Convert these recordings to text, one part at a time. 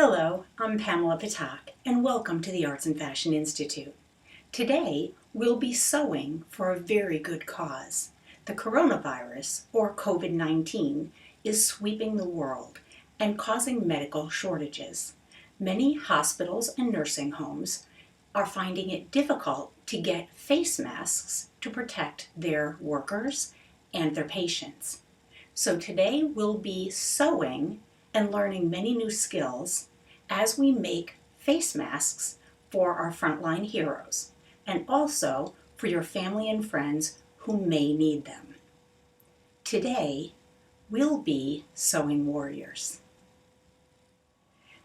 Hello, I'm Pamela Patak, and welcome to the Arts and Fashion Institute. Today, we'll be sewing for a very good cause. The coronavirus, or COVID-19, is sweeping the world and causing medical shortages. Many hospitals and nursing homes are finding it difficult to get face masks to protect their workers and their patients. So today, we'll be sewing and learning many new skills as we make face masks for our frontline heroes, and also for your family and friends who may need them. Today, we'll be sewing warriors.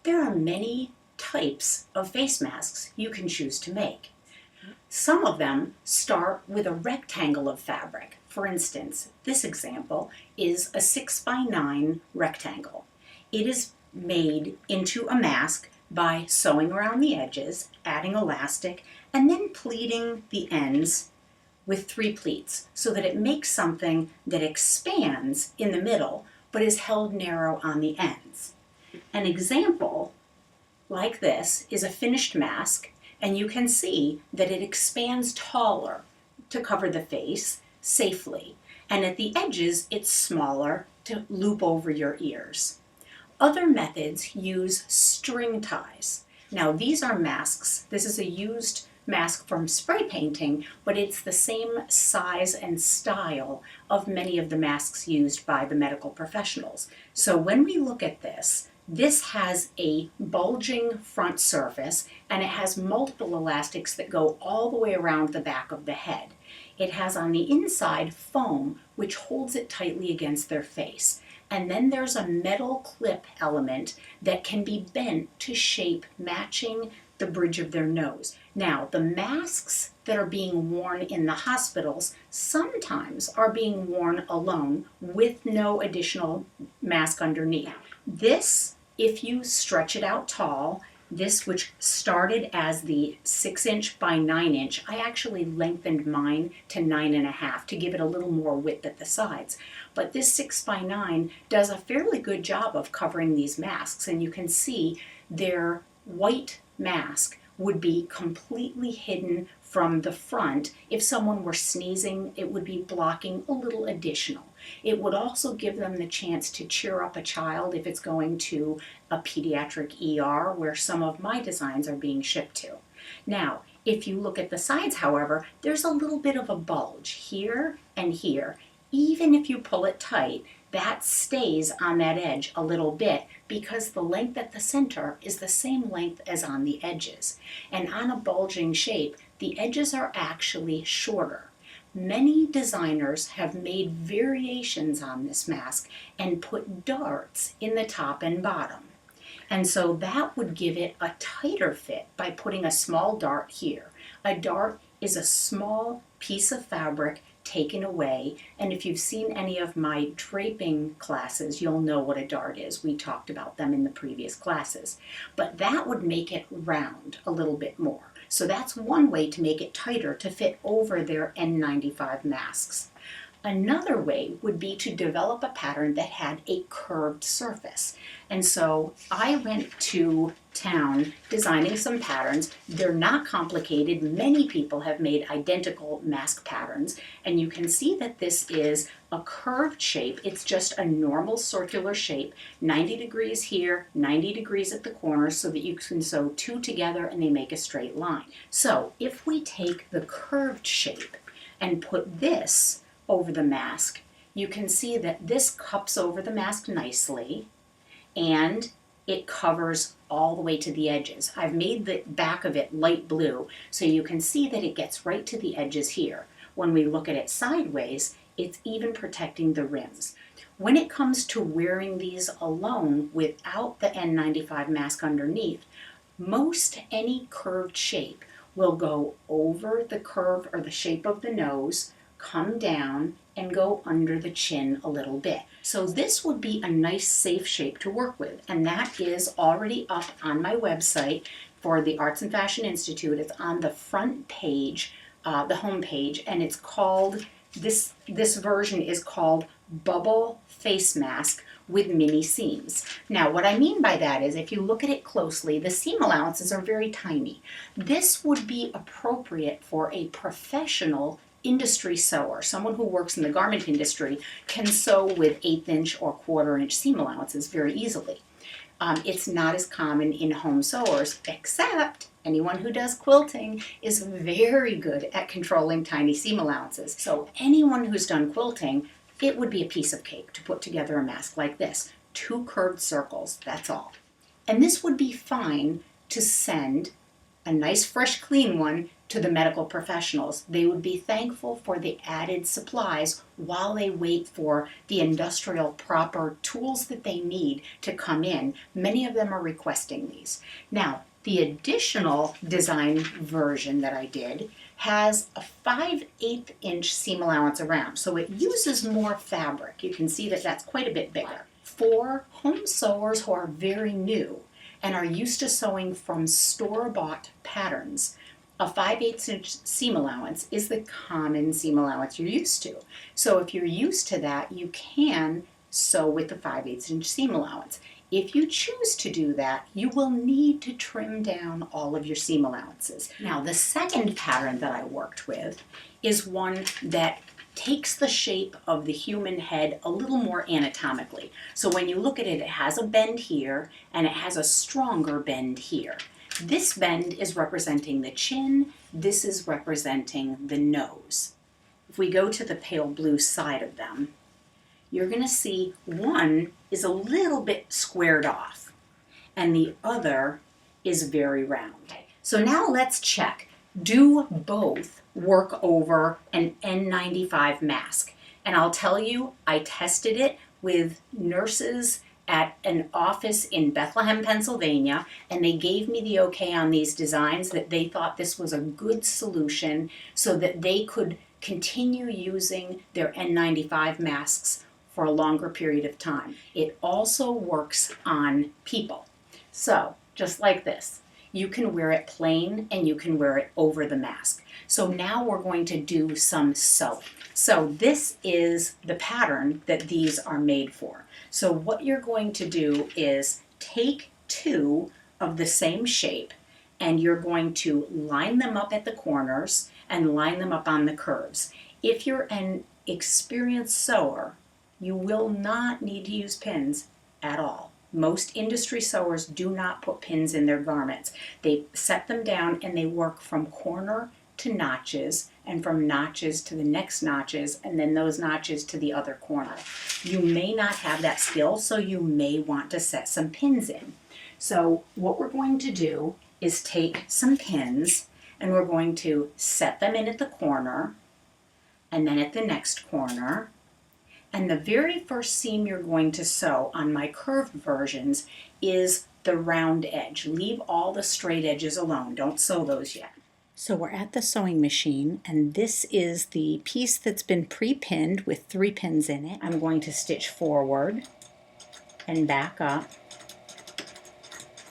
There are many types of face masks you can choose to make. Some of them start with a rectangle of fabric. For instance, this example is a 6x9 rectangle. It is made into a mask by sewing around the edges, adding elastic, and then pleating the ends with 3 pleats so that it makes something that expands in the middle but is held narrow on the ends. An example like this is a finished mask, and you can see that it expands taller to cover the face safely, and at the edges it's smaller to loop over your ears. Other methods use string ties. Now these are masks. This is a used mask from spray painting, but it's the same size and style of many of the masks used by the medical professionals. So when we look at this, this has a bulging front surface, and it has multiple elastics that go all the way around the back of the head. It has on the inside foam, which holds it tightly against their face. And then there's a metal clip element that can be bent to shape matching the bridge of their nose. Now, the masks that are being worn in the hospitals sometimes are being worn alone with no additional mask underneath. This, if you stretch it out tall, this, which started as the 6" by 9", I actually lengthened mine to 9.5 to give it a little more width at the sides. But this 6x9 does a fairly good job of covering these masks, and you can see their white mask would be completely hidden from the front. If someone were sneezing, it would be blocking a little additional. It would also give them the chance to cheer up a child if it's going to a pediatric ER, where some of my designs are being shipped to. Now, if you look at the sides, however, there's a little bit of a bulge here and here. Even if you pull it tight, that stays on that edge a little bit because the length at the center is the same length as on the edges. And on a bulging shape, the edges are actually shorter. Many designers have made variations on this mask and put darts in the top and bottom. And so that would give it a tighter fit by putting a small dart here. A dart is a small piece of fabric taken away, and if you've seen any of my draping classes, you'll know what a dart is. We talked about them in the previous classes. But that would make it round a little bit more. So that's one way to make it tighter to fit over their N95 masks. Another way would be to develop a pattern that had a curved surface. And so I went to town designing some patterns. They're not complicated. Many people have made identical mask patterns. And you can see that this is a curved shape. It's just a normal circular shape, 90 degrees here, 90 degrees at the corners, so that you can sew 2 together and they make a straight line. So if we take the curved shape and put this over the mask, you can see that this cups over the mask nicely and it covers all the way to the edges. I've made the back of it light blue so you can see that it gets right to the edges here. When we look at it sideways, it's even protecting the rims. When it comes to wearing these alone without the N95 mask underneath, most any curved shape will go over the curve or the shape of the nose, come down, and go under the chin a little bit. So this would be a nice safe shape to work with, and that is already up on my website for the Arts and Fashion Institute. It's on the front page, the home page, and it's called, this version is called Bubble Face Mask with mini seams. Now, what I mean by that is if you look at it closely, the seam allowances are very tiny. This would be appropriate for a professional industry sewer. Someone who works in the garment industry can sew with 1/8 inch or 1/4 inch seam allowances very easily. It's not as common in home sewers, except anyone who does quilting is very good at controlling tiny seam allowances. So anyone who's done quilting, it would be a piece of cake to put together a mask like this. 2 curved circles, that's all. And this would be fine to send a nice fresh clean one to the medical professionals. They would be thankful for the added supplies while they wait for the industrial proper tools that they need to come in. Many of them are requesting these. Now, the additional design version that I did has a 5/8 inch seam allowance around, so it uses more fabric. You can see that that's quite a bit bigger. For home sewers who are very new and are used to sewing from store-bought patterns, a 5/8 inch seam allowance is the common seam allowance you're used to. So if you're used to that, you can sew with the 5/8 inch seam allowance. If you choose to do that, you will need to trim down all of your seam allowances. Now, the second pattern that I worked with is one that takes the shape of the human head a little more anatomically. So when you look at it, it has a bend here and it has a stronger bend here. This bend is representing the chin, this is representing the nose. If we go to the pale blue side of them, you're going to see one is a little bit squared off and the other is very round. So now let's check. Do both work over an N95 mask? And I'll tell you, I tested it with nurses at an office in Bethlehem, Pennsylvania, and they gave me the okay on these designs that they thought this was a good solution so that they could continue using their N95 masks for a longer period of time. It also works on people. So, just like this, you can wear it plain and you can wear it over the mask. So now we're going to do some sewing. So this is the pattern that these are made for. So what you're going to do is take 2 of the same shape and you're going to line them up at the corners and line them up on the curves. If you're an experienced sewer, you will not need to use pins at all. Most industry sewers do not put pins in their garments. They set them down and they work from corner to notches and from notches to the next notches and then those notches to the other corner. You may not have that skill, so you may want to set some pins in. So what we're going to do is take some pins and we're going to set them in at the corner and then at the next corner. And the very first seam you're going to sew on my curved versions is the round edge. Leave all the straight edges alone. Don't sew those yet. So we're at the sewing machine, and this is the piece that's been pre-pinned with 3 pins in it. I'm going to stitch forward and back up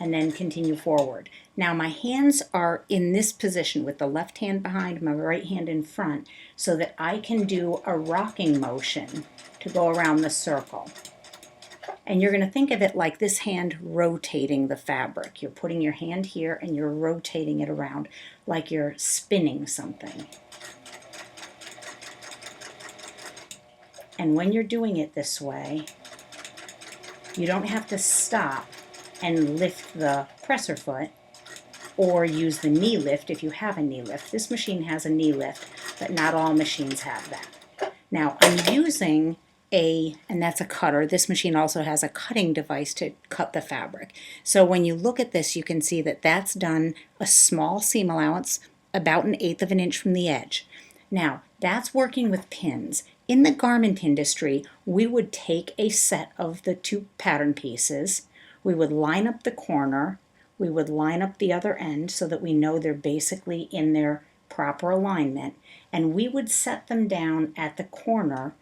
and then continue forward. Now my hands are in this position with the left hand behind, my right hand in front, so that I can do a rocking motion to go around the circle. And you're going to think of it like this hand rotating the fabric. You're putting your hand here and you're rotating it around like you're spinning something. And when you're doing it this way, you don't have to stop and lift the presser foot or use the knee lift if you have a knee lift. This machine has a knee lift, but not all machines have that. Now I'm using and that's a cutter. This machine also has a cutting device to cut the fabric. So when you look at this, you can see that that's done a small seam allowance, about 1/8 of an inch from the edge. Now, that's working with pins. In the garment industry, we would take a set of the 2 pattern pieces, we would line up the corner, we would line up the other end so that we know they're basically in their proper alignment, and we would set them down at the corner.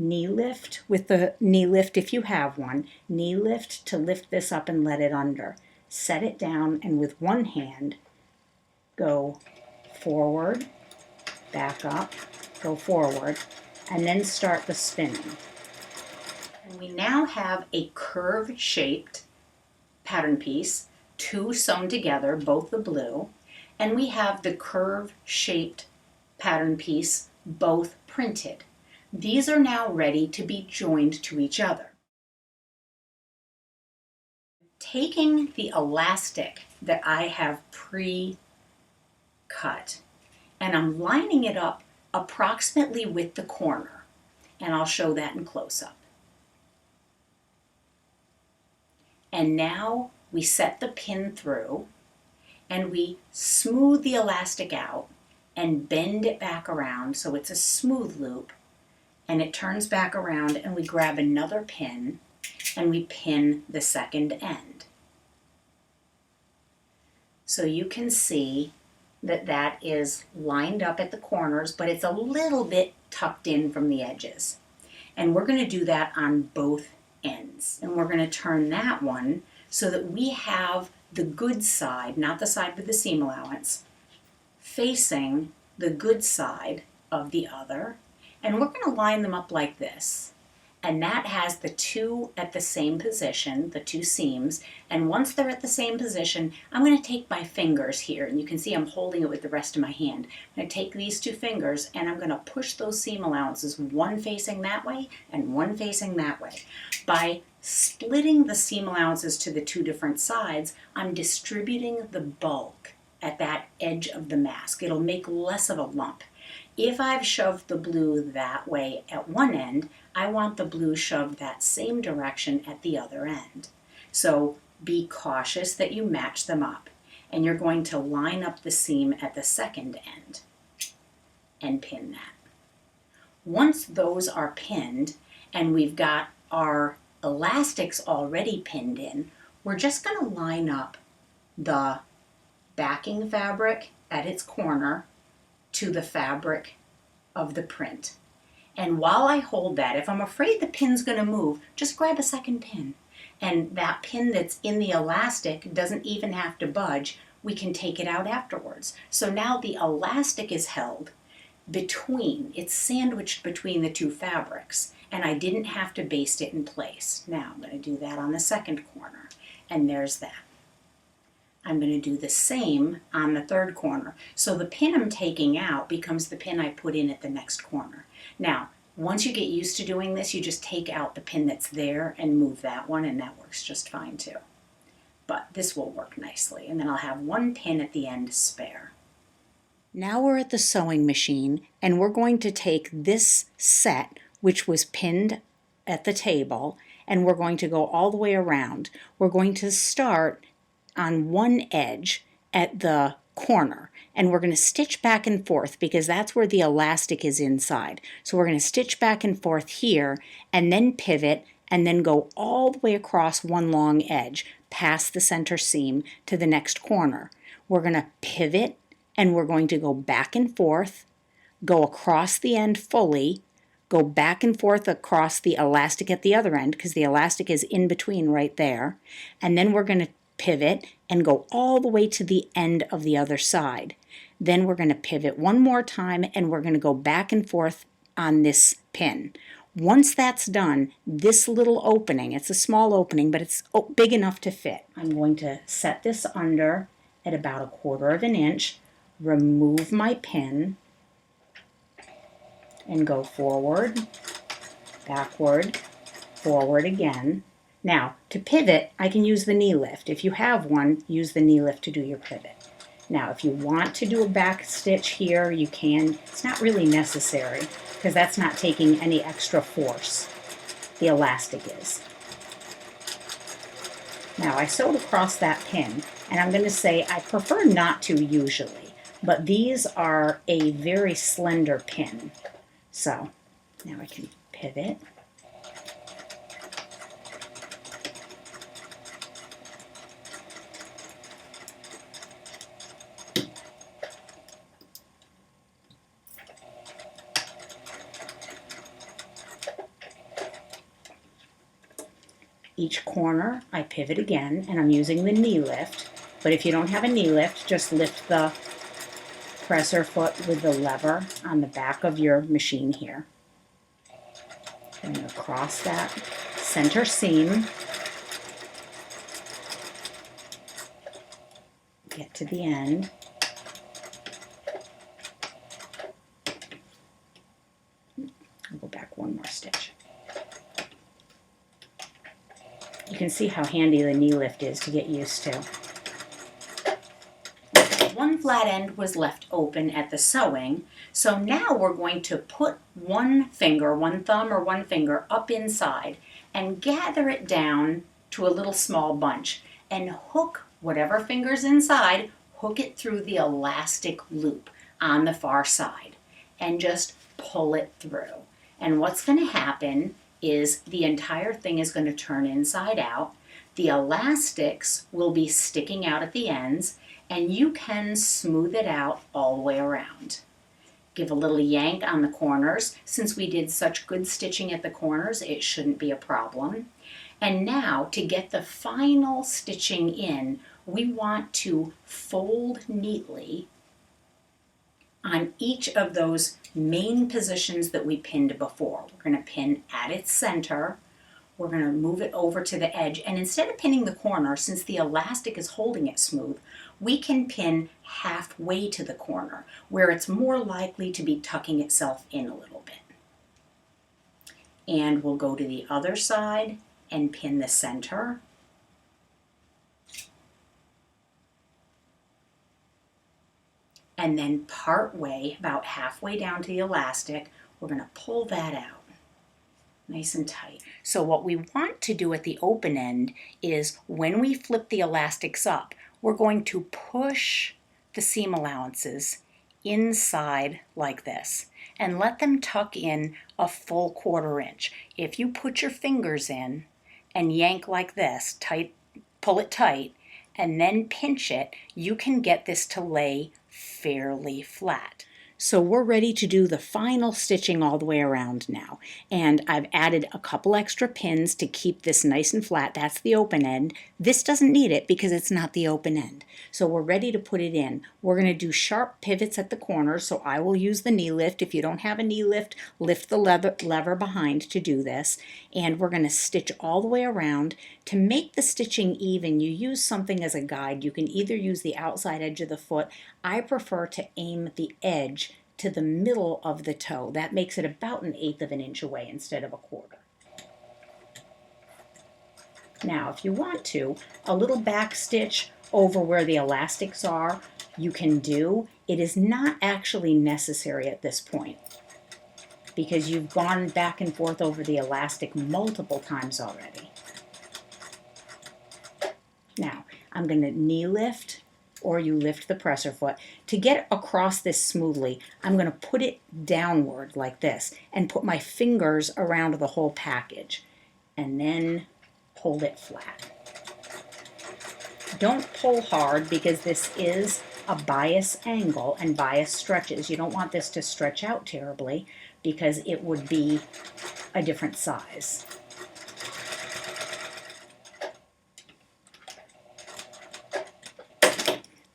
Knee lift with the knee lift if you have one, knee lift to lift this up and let it under. Set it down and with one hand go forward, back up, go forward, and then start the spinning. And we now have a curve-shaped pattern piece, two sewn together, both the blue, and we have the curve-shaped pattern piece, both printed. These are now ready to be joined to each other. Taking the elastic that I have pre-cut, and I'm lining it up approximately with the corner, and I'll show that in close-up. And now we set the pin through, and we smooth the elastic out and bend it back around so it's a smooth loop, and it turns back around, and we grab another pin and we pin the second end. So you can see that that is lined up at the corners, but it's a little bit tucked in from the edges. And we're going to do that on both ends. And we're going to turn that one so that we have the good side, not the side with the seam allowance, facing the good side of the other. And we're going to line them up like this. And that has the two at the same position, the two seams. And once they're at the same position, I'm going to take my fingers here, and you can see I'm holding it with the rest of my hand. I'm going to take these two fingers and I'm going to push those seam allowances, one facing that way and one facing that way. By splitting the seam allowances to the two different sides, I'm distributing the bulk at that edge of the mask. It'll make less of a lump. If I've shoved the blue that way at one end, I want the blue shoved that same direction at the other end. So be cautious that you match them up. And you're going to line up the seam at the second end and pin that. Once those are pinned and we've got our elastics already pinned in, we're just going to line up the backing fabric at its corner to the fabric of the print. And while I hold that, if I'm afraid the pin's going to move, just grab a second pin. And that pin that's in the elastic doesn't even have to budge. We can take it out afterwards. So now the elastic is held between, it's sandwiched between the two fabrics, and I didn't have to baste it in place. Now I'm going to do that on the second corner, and there's that. I'm going to do the same on the third corner. So the pin I'm taking out becomes the pin I put in at the next corner. Now, once you get used to doing this, you just take out the pin that's there and move that one, and that works just fine too. But this will work nicely, and then I'll have one pin at the end spare. Now we're at the sewing machine, and we're going to take this set, which was pinned at the table, and we're going to go all the way around. We're going to start on one edge at the corner, and we're going to stitch back and forth because that's where the elastic is inside. So we're going to stitch back and forth here and then pivot and then go all the way across one long edge past the center seam to the next corner. We're going to pivot and we're going to go back and forth, go across the end fully, go back and forth across the elastic at the other end because the elastic is in between right there, and then we're going to pivot and go all the way to the end of the other side. Then we're going to pivot one more time and we're going to go back and forth on this pin. Once that's done, this little opening, it's a small opening, but it's big enough to fit. I'm going to set this under at about 1/4 inch, remove my pin, and go forward, backward, forward again. Now, to pivot, I can use the knee lift. If you have one, use the knee lift to do your pivot. Now, if you want to do a back stitch here, you can. It's not really necessary because that's not taking any extra force. The elastic is. Now, I sewed across that pin, and I'm going to say I prefer not to usually, but these are a very slender pin. So, now I can pivot. Each corner I pivot again, and I'm using the knee lift, but if you don't have a knee lift, just lift the presser foot with the lever on the back of your machine here. And across that center seam, get to the end, I'll go back one more stitch. You can see how handy the knee lift is to get used to. One flat end was left open at the sewing, so now we're going to put one finger, one thumb or one finger up inside and gather it down to a little small bunch and hook whatever finger's inside, hook it through the elastic loop on the far side and just pull it through. And what's going to happen is the entire thing is going to turn inside out. The elastics will be sticking out at the ends, and you can smooth it out all the way around. Give a little yank on the corners. Since we did such good stitching at the corners, it shouldn't be a problem. And now, to get the final stitching in, we want to fold neatly on each of those main positions that we pinned before. We're going to pin at its center. We're going to move it over to the edge, and instead of pinning the corner, since the elastic is holding it smooth, we can pin halfway to the corner where it's more likely to be tucking itself in a little bit. And we'll go to the other side and pin the center. And then part way, about halfway down to the elastic, we're going to pull that out. Nice and tight. So what we want to do at the open end is when we flip the elastics up, we're going to push the seam allowances inside like this and let them tuck in a full 1/4 inch. If you put your fingers in and yank like this, tight, pull it tight, and then pinch it, you can get this to lay fairly flat. So we're ready to do the final stitching all the way around now. And I've added a couple extra pins to keep this nice and flat. That's the open end. This doesn't need it because it's not the open end. So we're ready to put it in. We're going to do sharp pivots at the corners, so I will use the knee lift. If you don't have a knee lift, lift the lever behind to do this. And we're going to stitch all the way around. To make the stitching even, you use something as a guide. You can either use the outside edge of the foot. I prefer to aim the edge to the middle of the toe. That makes it about 1/8 of an inch away instead of 1/4. Now, if you want to, a little back stitch over where the elastics are, you can do. It is not actually necessary at this point because you've gone back and forth over the elastic multiple times already. Now, I'm going to knee lift, or you lift the presser foot. To get across this smoothly, I'm going to put it downward like this and put my fingers around the whole package and then hold it flat. Don't pull hard because this is a bias angle and bias stretches. You don't want this to stretch out terribly because it would be a different size.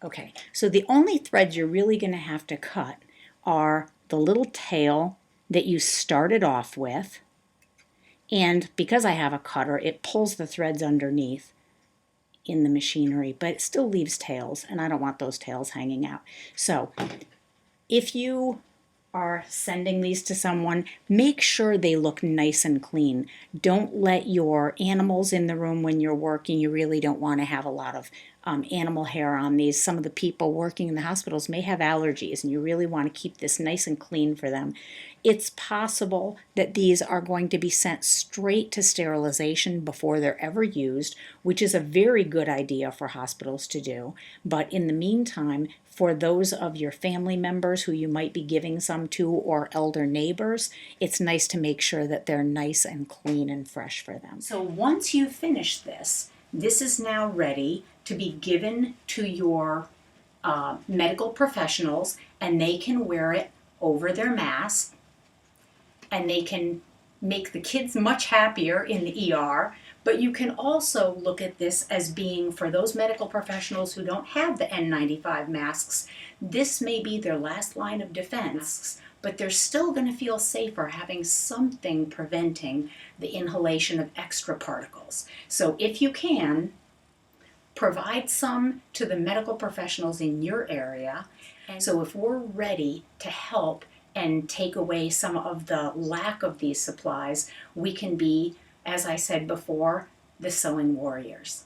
Okay, so the only threads you're really going to have to cut are the little tail that you started off with, and because I have a cutter, it pulls the threads underneath in the machinery, but it still leaves tails, and I don't want those tails hanging out. So if you are sending these to someone, make sure they look nice and clean. Don't let your animals in the room when you're working. You really don't want to have a lot of animal hair on these. Some of the people working in the hospitals may have allergies, and you really want to keep this nice and clean for them. It's possible that these are going to be sent straight to sterilization before they're ever used, which is a very good idea for hospitals to do. But in the meantime, for those of your family members who you might be giving some to or elder neighbors, it's nice to make sure that they're nice and clean and fresh for them. So once you finish this, this is now ready to be given to your medical professionals, and they can wear it over their mask, and they can make the kids much happier in the ER. But you can also look at this as being, for those medical professionals who don't have the N95 masks, this may be their last line of defense, but they're still going to feel safer having something preventing the inhalation of extra particles. So if you can, provide some to the medical professionals in your area. And so if we're ready to help and take away some of the lack of these supplies, we can be, as I said before, the sewing warriors.